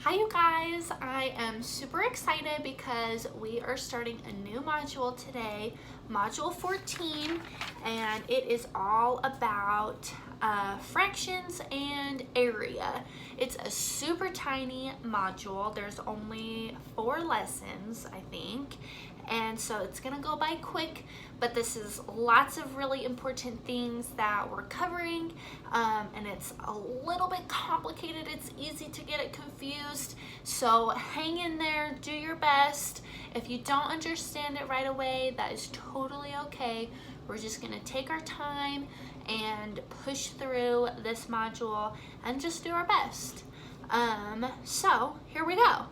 Hi you guys, I am super excited because we are starting a new module today, module 14, and it is all about fractions and area. It's a super tiny module. There's only 4 lessons, I think, and so it's gonna go by quick, but this is lots of really important things that we're covering, and it's a little bit complicated. It's easy to get it confused, so hang in there, do your best. If you don't understand it right away, that is totally okay. We're just gonna take our time and push through this module and just do our best. So here we go.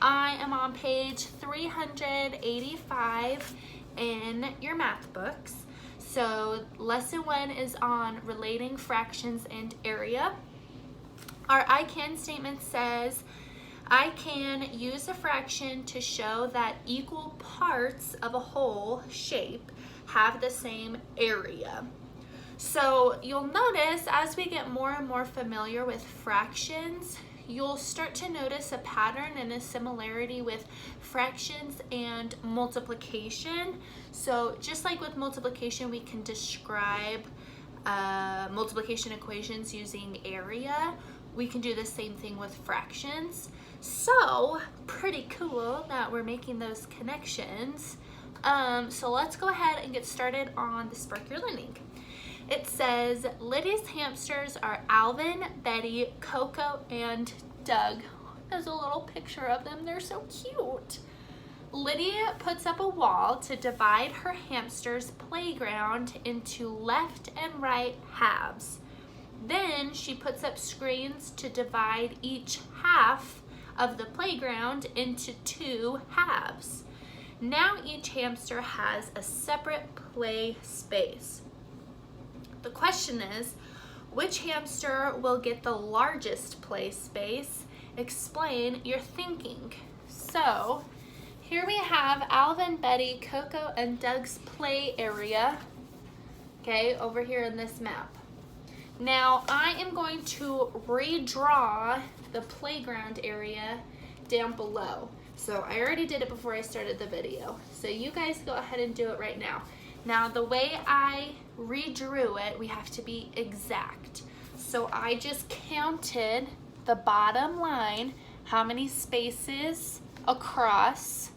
I am on page 385 in your math books. So lesson 1 is on relating fractions and area. Our I can statement says, I can use a fraction to show that equal parts of a whole shape have the same area. So you'll notice as we get more and more familiar with fractions, you'll start to notice a pattern and a similarity with fractions and multiplication. So just like with multiplication, we can describe multiplication equations using area. We can do the same thing with fractions. So pretty cool that we're making those connections. So let's go ahead and get started on the Spark Your Learning. It says, Lydia's hamsters are Alvin, Betty, Coco, and Doug. There's a little picture of them. They're so cute. Lydia puts up a wall to divide her hamster's playground into left and right halves. Then she puts up screens to divide each half of the playground into 2 halves. Now each hamster has a separate play space. The question is, which hamster will get the largest play space? Explain your thinking. So here we have Alvin, Betty, Coco, and Doug's play area, okay, over here in this map. Now I am going to redraw the playground area down below. So I already did it before I started the video. So you guys go ahead and do it right now. Now the way I redrew it, we have to be exact. So I just counted the bottom line, how many spaces across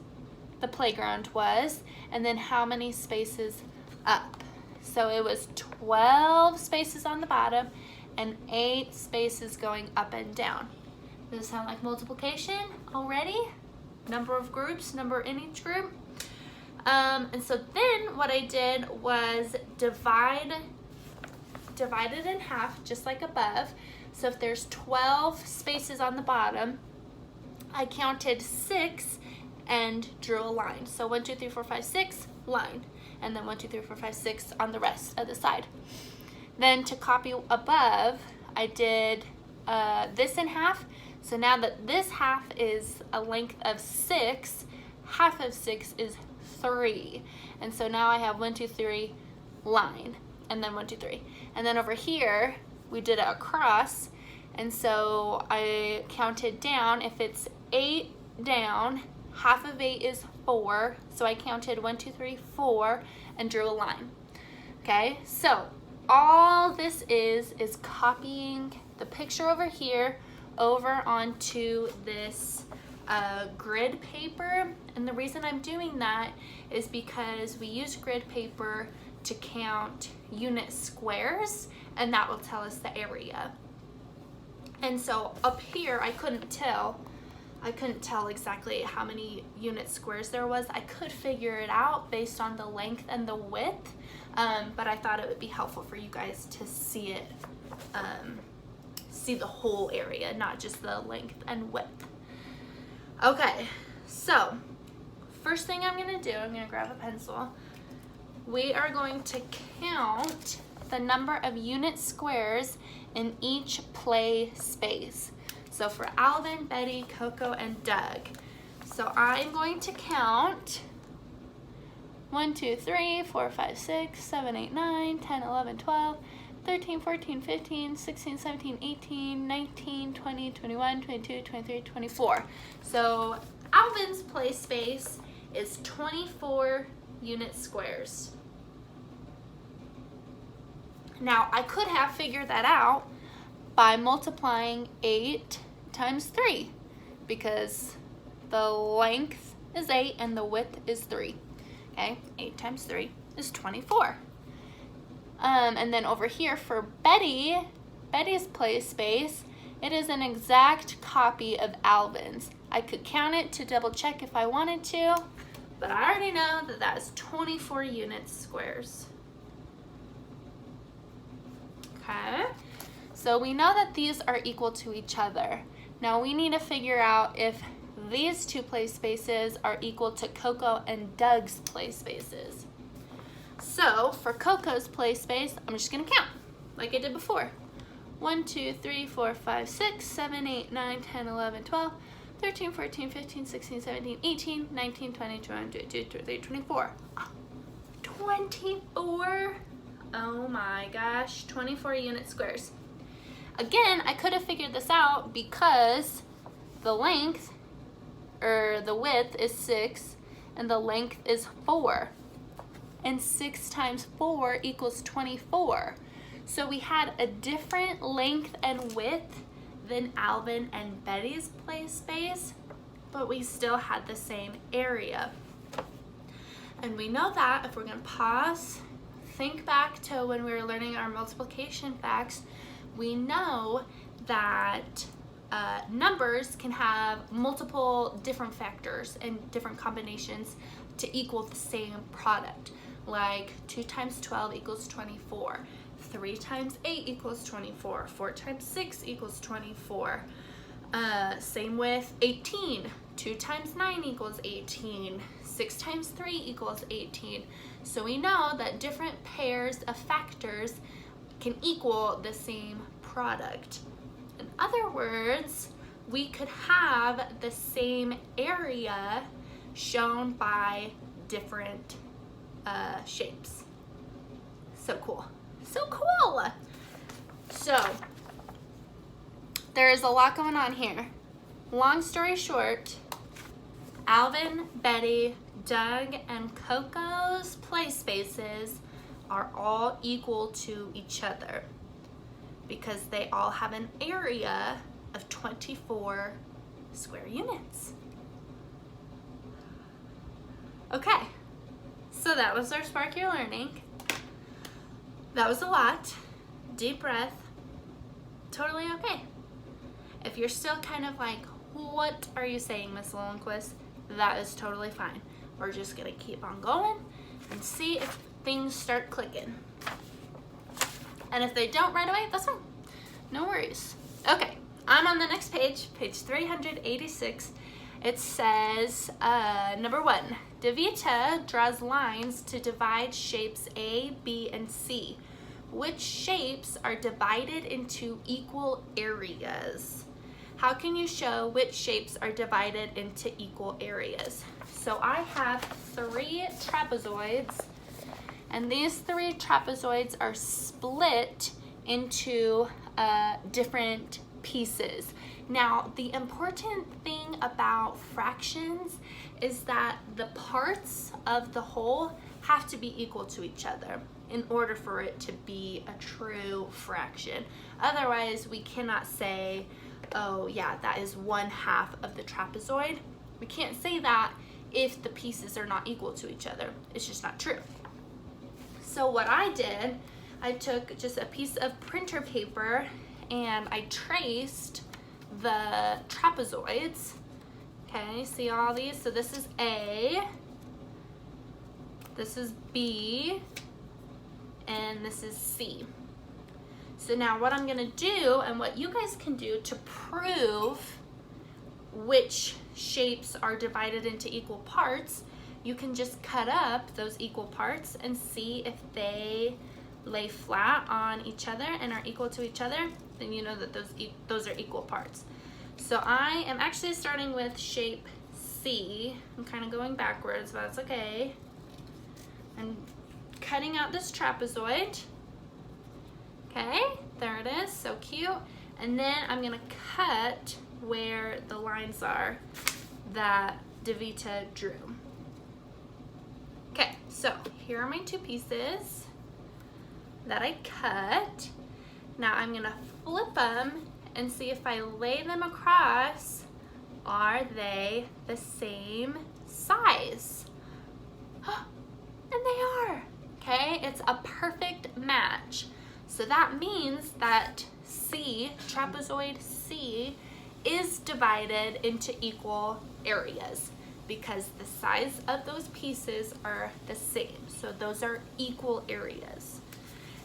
the playground was, and then how many spaces up. So it was 12 spaces on the bottom and 8 spaces going up and down. Does it sound like multiplication already? Number of groups, number in each group. And so then what I did was divide it in half, just like above. So if there's 12 spaces on the bottom, I counted 6 and drew a line. So 1, 2, 3, 4, 5, 6, line. And then 1, 2, 3, 4, 5, 6 on the rest of the side. Then to copy above, I did this in half. So now that this half is a length of 6, half of 6 is 3. And so now I have 1, 2, 3, line, and then 1, 2, 3. And then over here, we did it across. And so I counted down. If it's 8 down, half of 8 is 4. So I counted 1, 2, 3, 4, and drew a line. Okay, so all this is copying the picture over here over onto this grid paper. And the reason I'm doing that is because we use grid paper to count unit squares, and that will tell us the area. And so up here, I couldn't tell exactly how many unit squares there was. I could figure it out based on the length and the width, but I thought it would be helpful for you guys to see it, see the whole area, not just the length and width. Okay, so first thing I'm gonna do, I'm gonna grab a pencil. We are going to count the number of unit squares in each play space. So for Alvin, Betty, Coco, and Doug. So I'm going to count 1, 2, 3, 4, 5, 6, 7, 8, 9, 10, 11, 12, 13, 14, 15, 16, 17, 18, 19, 20, 21, 22, 23, 24. So Alvin's play space is 24 unit squares. Now, I could have figured that out by multiplying 8 times 3, because the length is 8 and the width is 3. Okay, 8 times 3 is 24. And then over here for Betty's play space, it is an exact copy of Alvin's. I could count it to double check if I wanted to, but I already know that that is 24 unit squares. Okay, so we know that these are equal to each other. Now we need to figure out if these two play spaces are equal to Coco and Doug's play spaces. So for Coco's play space, I'm just gonna count like I did before. 1, 2, 3, 4, 5, 6, 7, 8, 9, 10, 11, 12, 13, 14, 15, 16, 17, 18, 19, 20, 21, 22, 23, 24. 24? Oh my gosh, 24 unit squares. Again, I could have figured this out because the length, or the width, is 6 and the length is 4. And 6 times 4 equals 24. So we had a different length and width than Alvin and Betty's play space, but we still had the same area. And we know that if we're gonna pause, think back to when we were learning our multiplication facts, we know that numbers can have multiple different factors and different combinations to equal the same product. Like 2 times 12 equals 24, 3 times 8 equals 24, 4 times 6 equals 24. Same with 18, 2 times 9 equals 18, 6 times 3 equals 18. So we know that different pairs of factors can equal the same product. In other words, we could have the same area shown by different shapes. So cool. So cool. So there is a lot going on here. Long story short, Alvin, Betty, Doug, and Coco's play spaces are all equal to each other because they all have an area of 24 square units. Okay. So that was our Spark Your Learning. That was a lot. Deep breath. Totally okay. If you're still kind of like, what are you saying, Miss Lillenquist? That is totally fine. We're just gonna keep on going and see if things start clicking. And if they don't right away, that's fine. No worries. Okay, I'm on the next page, page 386. It says, number 1, Davita draws lines to divide shapes A, B, and C. Which shapes are divided into equal areas? How can you show which shapes are divided into equal areas? So I have 3 trapezoids, and these 3 trapezoids are split into different pieces. Now, the important thing about fractions is that the parts of the whole have to be equal to each other in order for it to be a true fraction. Otherwise, we cannot say, oh yeah, that is 1/2 of the trapezoid. We can't say that if the pieces are not equal to each other. It's just not true. So what I did, I took just a piece of printer paper and I traced the trapezoids. Okay, see all these? So this is A, this is B, and this is C. So now what I'm gonna do, and what you guys can do to prove which shapes are divided into equal parts, you can just cut up those equal parts and see if they lay flat on each other and are equal to each other, then you know that those are equal parts. So I am actually starting with shape C. I'm kind of going backwards, but that's okay. I'm cutting out this trapezoid. Okay, there it is, so cute. And then I'm gonna cut where the lines are that Davita drew. Okay, so here are my two pieces that I cut. Now I'm gonna flip them and see if I lay them across, are they the same size? And they are, okay? It's a perfect match. So that means that C, trapezoid C, is divided into equal areas because the size of those pieces are the same. So those are equal areas.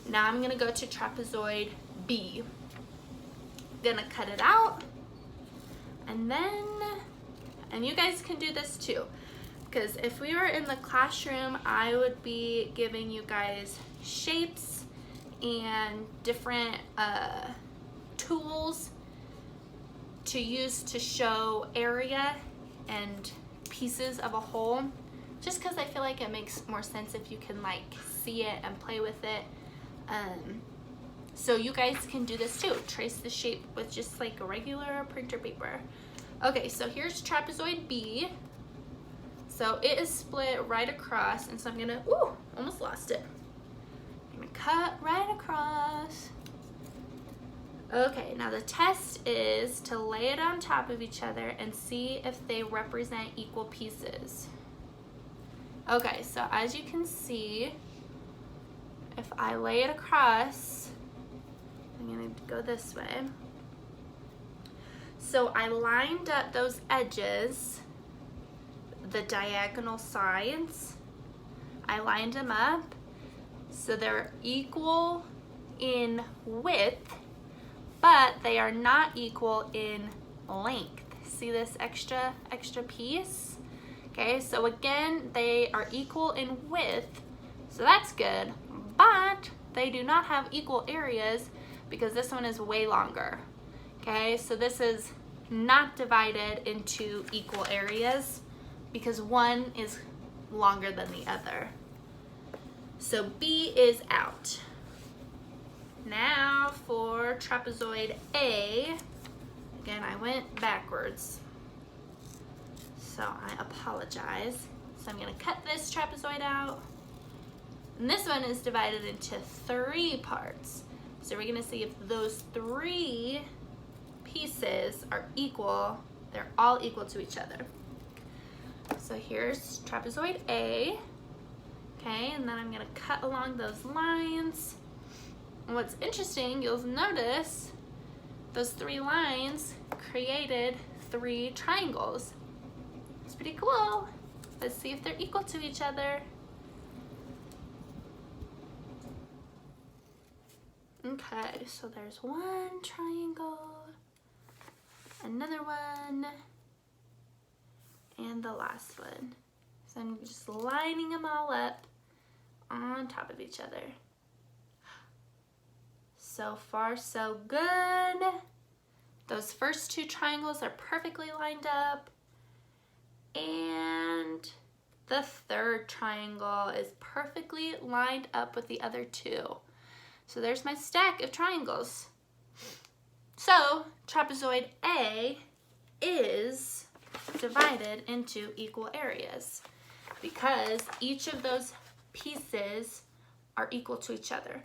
Now I'm gonna go to trapezoid B. Gonna cut it out, and then, and you guys can do this too, because if we were in the classroom, I would be giving you guys shapes and different tools to use to show area and pieces of a whole, just because I feel like it makes more sense if you can like see it and play with it. So you guys can do this too. Trace the shape with just like a regular printer paper. Okay, so here's trapezoid B. So it is split right across, and so I'm gonna, ooh, almost lost it. I'm gonna cut right across. Okay, now the test is to lay it on top of each other and see if they represent equal pieces. Okay, so as you can see, if I lay it across, I'm gonna go this way. So I lined up those edges, the diagonal sides. I lined them up so they're equal in width, but they are not equal in length. See this extra piece? Okay, so again, they are equal in width, so that's good, but they do not have equal areas because this one is way longer. Okay, so this is not divided into equal areas because one is longer than the other. So B is out. Now for trapezoid A, again, I went backwards, so I apologize. So I'm gonna cut this trapezoid out. And this one is divided into 3 parts. So we're gonna see if those 3 pieces are equal. They're all equal to each other. So here's trapezoid A. Okay, and then I'm gonna cut along those lines. And what's interesting, you'll notice those 3 lines created 3 triangles. It's pretty cool. Let's see if they're equal to each other. Okay, so there's 1 triangle, another one, and the last one. So I'm just lining them all up on top of each other. So far, so good. Those first 2 triangles are perfectly lined up. And the 3rd triangle is perfectly lined up with the other 2. So there's my stack of triangles. So trapezoid A is divided into equal areas because each of those pieces are equal to each other.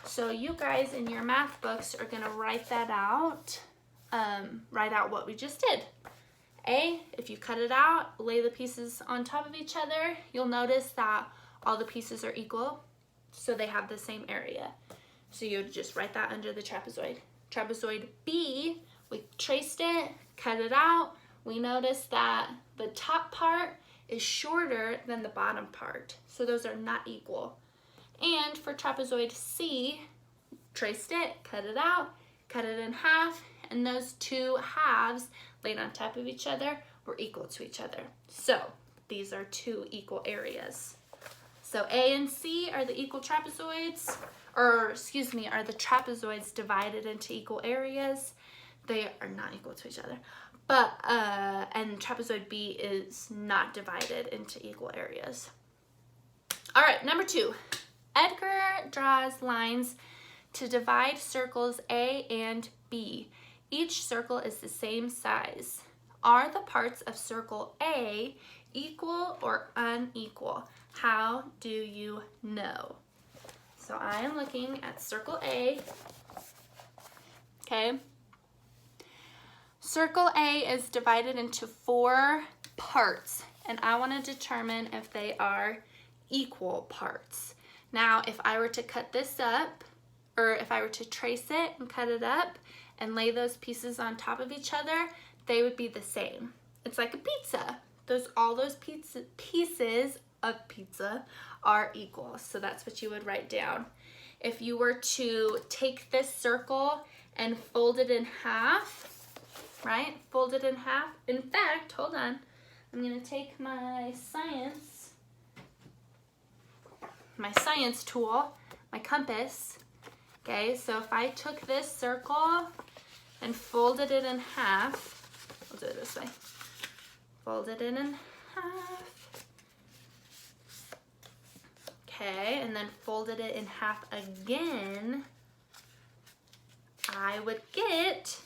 So you guys in your math books are gonna write that out, write out what we just did. A, if you cut it out, lay the pieces on top of each other, you'll notice that all the pieces are equal, so they have the same area. So you would just write that under the trapezoid. Trapezoid B, we traced it, cut it out. We noticed that the top part is shorter than the bottom part, so those are not equal. And for trapezoid C, traced it, cut it out, cut it in half, and those 2 halves laid on top of each other were equal to each other. So these are 2 equal areas. So A and C are the equal trapezoids, or excuse me, are the trapezoids divided into equal areas. They are not equal to each other. But, and trapezoid B is not divided into equal areas. All right, number 2. Edgar draws lines to divide circles A and B. Each circle is the same size. Are the parts of circle A equal or unequal? How do you know? So I am looking at circle A. Okay. Circle A is divided into 4 parts, and I want to determine if they are equal parts. Now, if I were to cut this up, or if I were to trace it and cut it up and lay those pieces on top of each other, they would be the same. It's like a pizza. All those pieces of pizza are equal. So that's what you would write down. If you were to take this circle and fold it in half, right? Fold it in half. In fact, hold on. I'm gonna take my science tool, my compass. Okay, so if I took this circle and folded it in half, I'll do it this way. Folded it in half. Okay, and then folded it in half again, I would get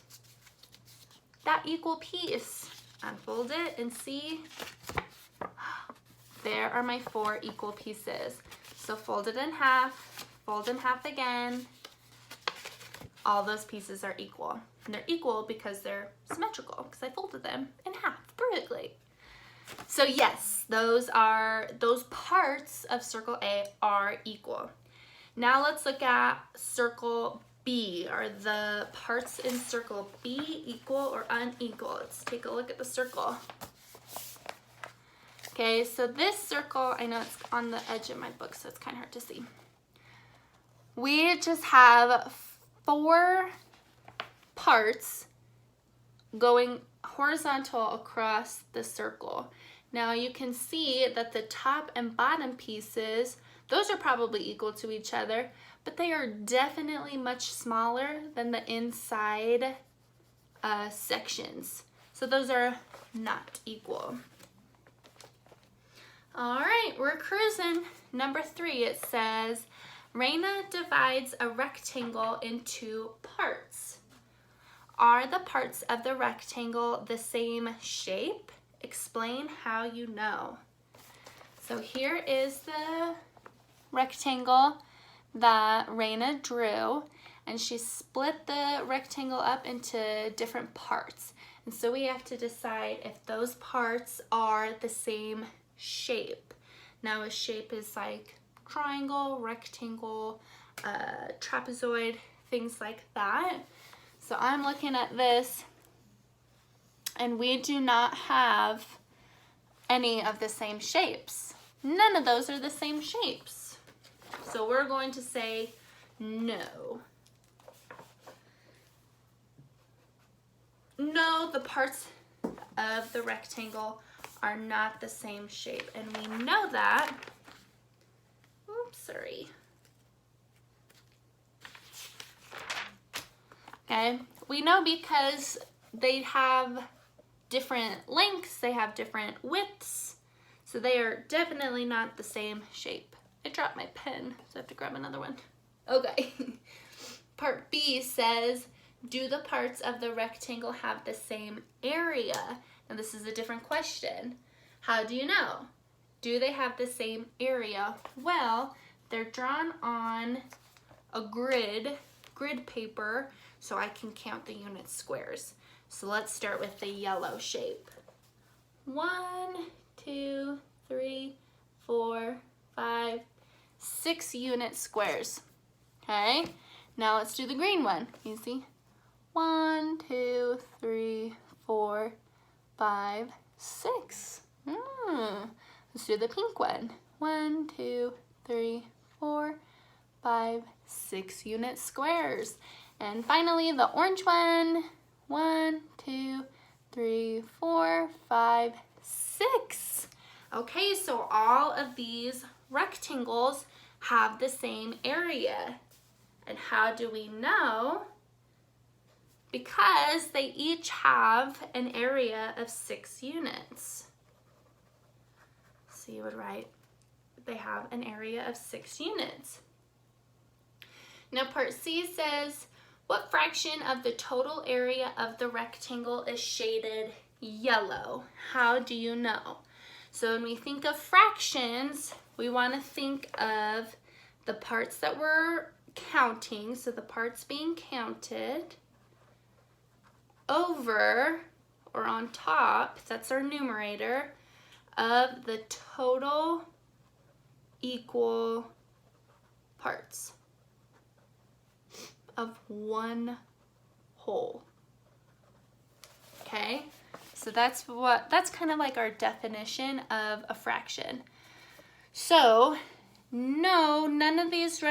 that equal piece. Unfold it and see, there are my 4 equal pieces. So fold it in half, fold in half again, all those pieces are equal. And they're equal because they're symmetrical, because I folded them in half perfectly. So yes, those parts of circle A are equal. Now let's look at circle B. Are the parts in circle B equal or unequal? Let's take a look at the circle. Okay, so this circle, I know it's on the edge of my book, so it's kind of hard to see. We just have 4 parts going horizontal across the circle. Now you can see that the top and bottom pieces, those are probably equal to each other, but they are definitely much smaller than the inside sections. So those are not equal. All right, we're cruising. Number 3, it says, Raina divides a rectangle into parts. Are the parts of the rectangle the same shape? Explain how you know. So here is the rectangle that Raina drew, and she split the rectangle up into different parts. And so we have to decide if those parts are the same shape. Now a shape is like triangle, rectangle, trapezoid, things like that. So I'm looking at this, and we do not have any of the same shapes. None of those are the same shapes. So we're going to say no. No, the parts of the rectangle are not the same shape. And we know that, oops, sorry. Okay, we know because they have different lengths, they have different widths, so they are definitely not the same shape. I dropped my pen, so I have to grab another one. Okay. Part B says, do the parts of the rectangle have the same area? Now this is a different question. How do you know? Do they have the same area? Well, they're drawn on a grid paper, so I can count the unit squares. So let's start with the yellow shape. 1, 2, 3, 4, 5, 6 unit squares. Okay, now let's do the green one. You see? 1, 2, 3, 4, 5, 6. Let's do the pink one. 1, 2, 3, 4, 5, 6 unit squares. And finally, the orange one. 1, 2, 3, 4, 5, 6. Okay, so all of these rectangles have the same area. And how do we know? Because they each have an area of 6 units. So you would write, they have an area of 6 units. Now part C says, what fraction of the total area of the rectangle is shaded yellow? How do you know? So when we think of fractions, we want to think of the parts that we're counting, so the parts being counted, over or on top, that's our numerator, of the total equal parts of one whole. Okay, so that's kind of like our definition of a fraction. So no, none of these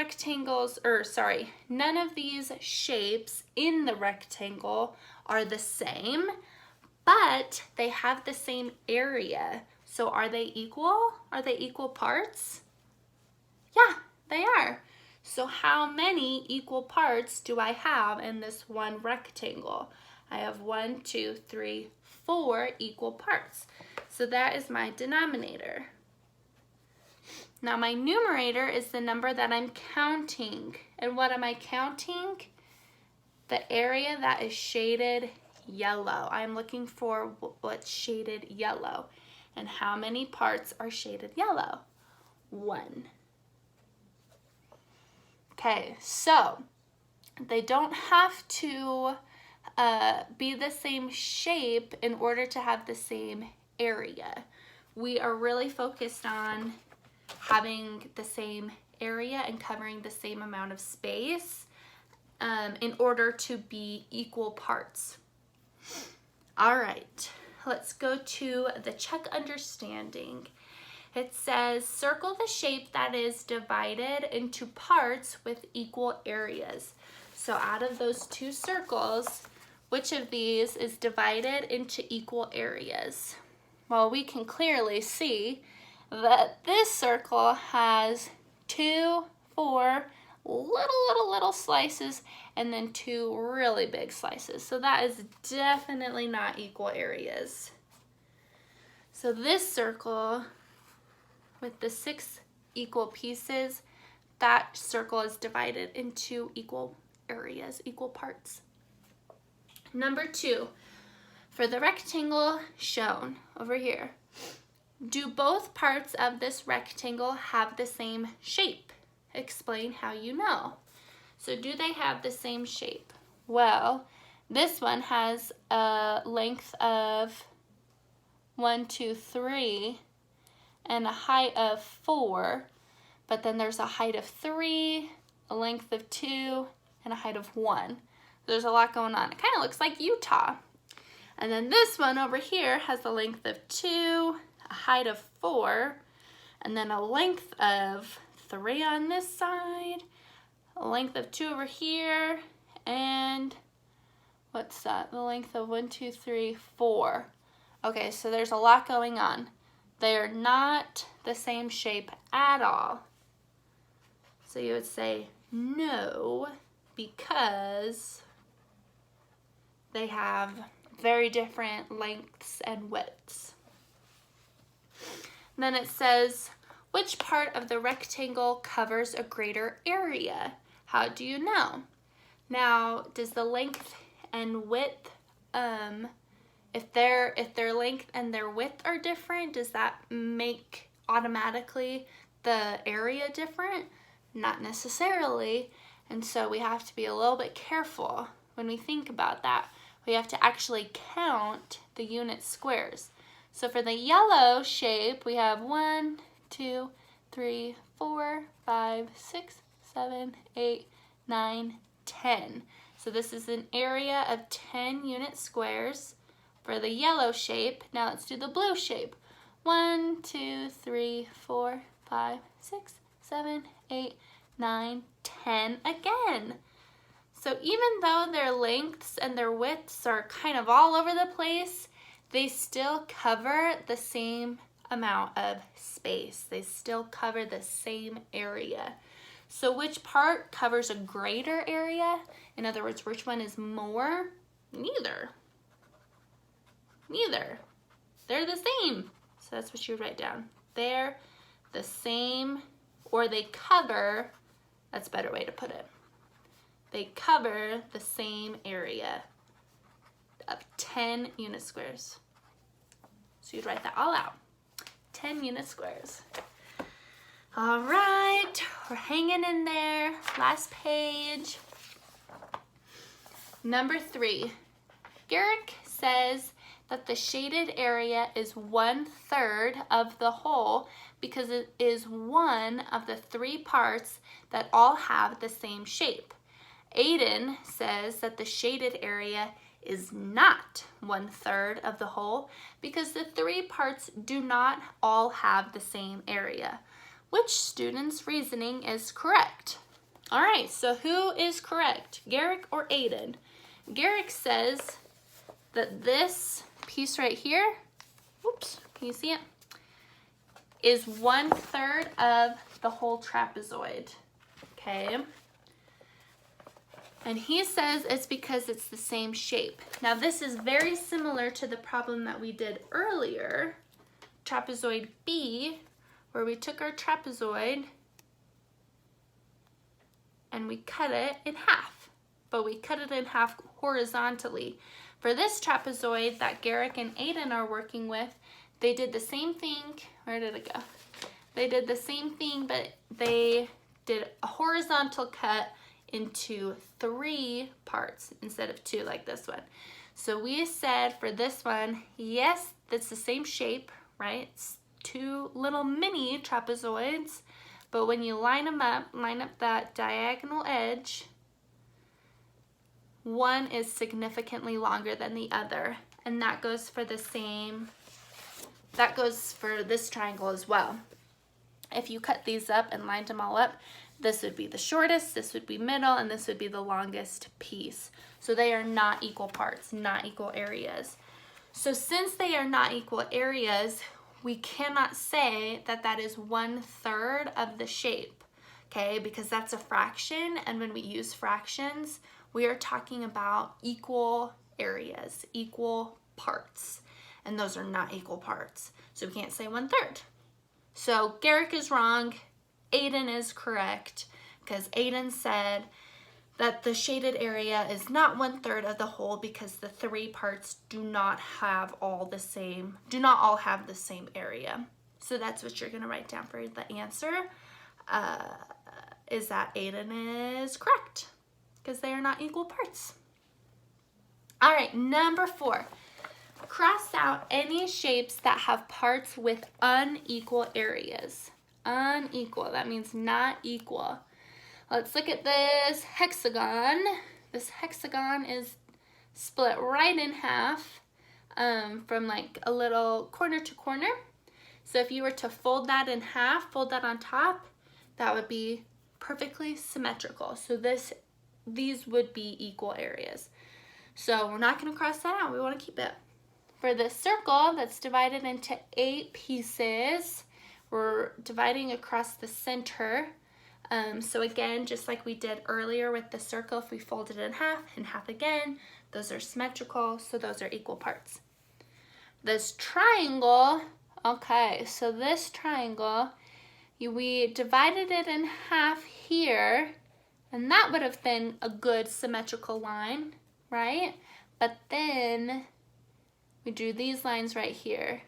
none of these shapes in the rectangle are the same, but they have the same area. So are they equal? Are they equal parts? Yeah, they are. So how many equal parts do I have in this one rectangle? I have 1, 2, 3, 4 equal parts. So that is my denominator. Now my numerator is the number that I'm counting. And what am I counting? The area that is shaded yellow. I'm looking for what's shaded yellow. And how many parts are shaded yellow? 1. Okay, so they don't have to be the same shape in order to have the same area. We are really focused on having the same area and covering the same amount of space in order to be equal parts. All right, let's go to the check understanding. It says, circle the shape that is divided into parts with equal areas. So out of those two circles, which of these is divided into equal areas? Well, we can clearly see that this circle has 2, 4 little slices and then 2 really big slices. So that is definitely not equal areas. So this circle with the 6 equal pieces, that circle is divided into equal areas, equal parts. Number 2, for the rectangle shown over here, do both parts of this rectangle have the same shape? Explain how you know. So do they have the same shape? Well, this one has a length of 1, 2, 3 and a height of 4, but then there's a height of 3, a length of 2, and a height of 1. There's a lot going on. It kind of looks like Utah. And then this one over here has a length of 2, a height of 4, and then a length of 3 on this side, a length of 2 over here, and what's that? The length of 1, 2, 3, 4. Okay, so there's a lot going on. They're not the same shape at all. So you would say no, because they have very different lengths and widths. And then it says, which part of the rectangle covers a greater area? How do you know? Now, does the length and width, if their length and their width are different, does that make automatically the area different? Not necessarily. And so we have to be a little bit careful when we think about that. We have to actually count the unit squares. So for the yellow shape, we have 1, 2, 3, 4, 5, 6, 7, 8, 9, 10. So this is an area of 10 unit squares for the yellow shape. Now let's do the blue shape. 1, 2, 3, 4, 5, 6, 7, 8, 9, 10 again. So even though their lengths and their widths are kind of all over the place, they still cover the same amount of space. They still cover the same area. So which part covers a greater area? In other words, which one is more? Neither. Neither. They're the same. So that's what you would write down. They're the same, or they cover, that's a better way to put it. they cover the same area of 10 unit squares. So you'd write that all out. 10 unit squares. All right, we're hanging in there. Last page. Number 3. Garrick says that the shaded area is 1/3 of the whole because it is one of the 3 parts that all have the same shape. Aiden says that the shaded area is not 1/3 of the whole because the 3 parts do not all have the same area. Which student's reasoning is correct? All right, so who is correct, Garrick or Aiden? Garrick says that this piece right here, oops, can you see it? Is 1/3 of the whole trapezoid, okay? And he says it's because it's the same shape. Now this is very similar to the problem that we did earlier, trapezoid B, where we took our trapezoid and we cut it in half, but we cut it in half horizontally. For this trapezoid that Garrick and Aiden are working with, they did the same thing. Where did it go? They did the same thing, but they did a horizontal cut into 3 parts instead of 2 like this one. So we said for this one, yes, that's the same shape, right? It's 2 little mini trapezoids, but when you line up that diagonal edge, one is significantly longer than the other, and that goes for this triangle as well. If you cut these up and lined them all up, this would be the shortest, this would be middle, and this would be the longest piece. So they are not equal parts, not equal areas. So since they are not equal areas, we cannot say that that is 1/3 of the shape, okay? Because that's a fraction, and when we use fractions, we are talking about equal areas, equal parts, and those are not equal parts. So we can't say 1/3. So Garrick is wrong, Aiden is correct, because Aiden said that the shaded area is not 1/3 of the whole because the 3 parts do not all have the same area. So that's what you're gonna write down for the answer, is that Aiden is correct, because they are not equal parts. All right, number 4. Cross out any shapes that have parts with unequal areas. Unequal, that means not equal. Let's look at this hexagon. This hexagon is split right in half from like a little corner to corner. So if you were to fold that in half, fold that on top, that would be perfectly symmetrical. So these would be equal areas. So we're not going to cross that out. We want to keep it. For this circle that's divided into 8 pieces, we're dividing across the center. So again, just like we did earlier with the circle, if we fold it in half again, those are symmetrical, so those are equal parts. This triangle, okay, so this triangle, we divided it in half here, and that would have been a good symmetrical line, right? But then we drew these lines right here.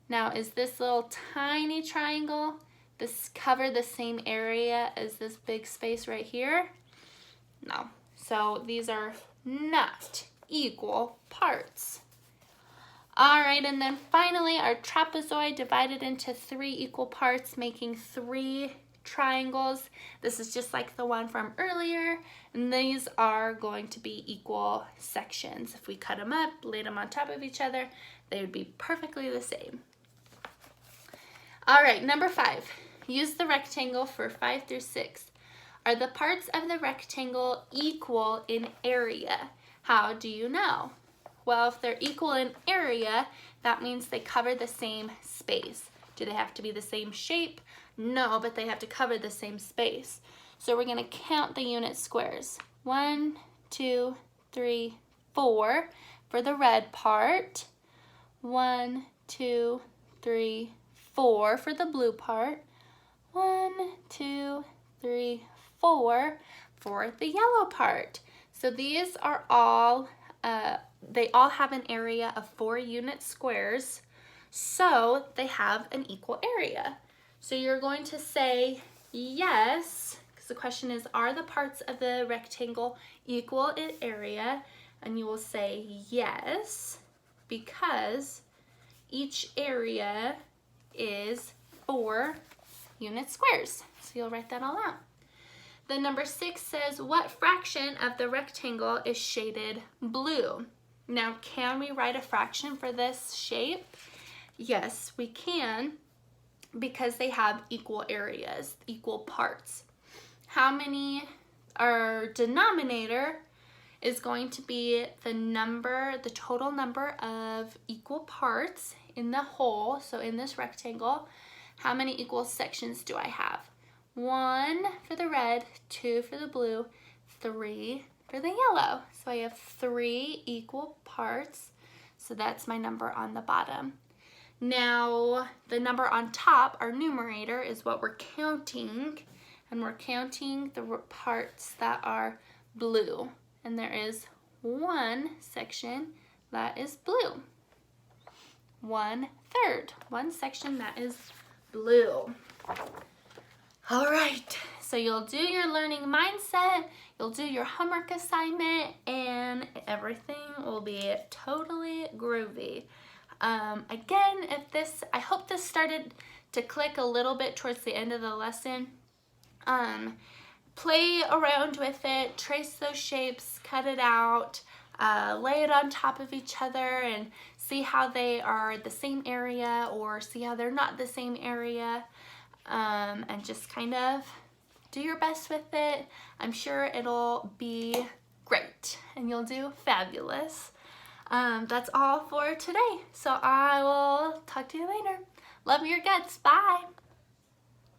Now, is this little tiny triangle, this cover the same area as this big space right here? No. So these are not equal parts. All right, and then finally our trapezoid divided into 3 equal parts, making 3 triangles. This is just like the one from earlier, and these are going to be equal sections. If we cut them up, laid them on top of each other, they would be perfectly the same. All right, number 5. Use the rectangle for 5 through 6. Are the parts of the rectangle equal in area? How do you know? Well, if they're equal in area, that means they cover the same space. Do they have to be the same shape? No, but they have to cover the same space. So we're going to count the unit squares. 1, 2, 3, 4 for the red part. 1, 2, 3, 4 for the blue part. 1, 2, 3, 4 for the yellow part. So these are all, they all have an area of 4 unit squares, so they have an equal area. So you're going to say yes, because the question is, are the parts of the rectangle equal in area? And you will say yes, because each area is 4 unit squares. So you'll write that all out. The number 6 says, what fraction of the rectangle is shaded blue? Now, can we write a fraction for this shape? Yes, we can, because they have equal areas, equal parts. How many, our denominator is going to be the total number of equal parts in the whole, so in this rectangle. How many equal sections do I have? 1 for the red, 2 for the blue, 3 for the yellow. So I have 3 equal parts, so that's my number on the bottom. Now, the number on top, our numerator, is what we're counting, and we're counting the parts that are blue. And there is 1 section that is blue. 1/3, 1 section that is blue. All right, so you'll do your learning mindset, you'll do your homework assignment, and everything will be totally groovy. Again, I hope this started to click a little bit towards the end of the lesson. Play around with it, trace those shapes, cut it out, lay it on top of each other and see how they are the same area or see how they're not the same area, and just kind of do your best with it. I'm sure it'll be great and you'll do fabulous. That's all for today. So I will talk to you later. Love your guts. Bye.